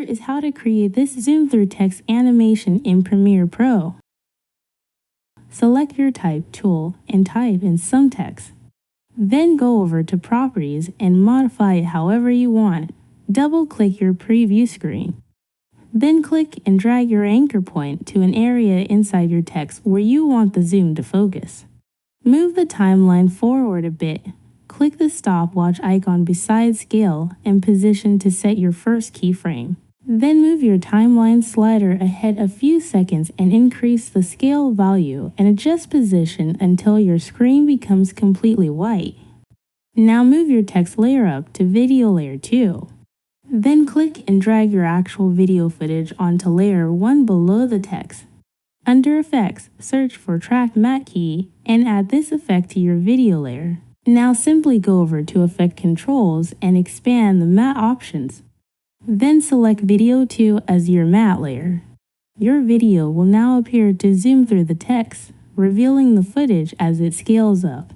is how to create this zoom through text animation in Premiere Pro. Select your type tool and type in some text. Then go over to Properties and modify it however you want. Double-click your preview screen. Then click and drag your anchor point to an area inside your text where you want the zoom to focus. Move the timeline forward a bit. Click the stopwatch icon beside Scale and Position to set your first keyframe. Then move your timeline slider ahead a few seconds and increase the scale value and adjust position until your screen becomes completely white. Now move your text layer up to Video Layer 2. Then click and drag your actual video footage onto Layer 1 below the text. Under Effects, search for Track Matte key and add this effect to your video layer. Now simply go over to Effect Controls and expand the matte options. Then select Video 2 as your matte layer. Your video will now appear to zoom through the text, revealing the footage as it scales up.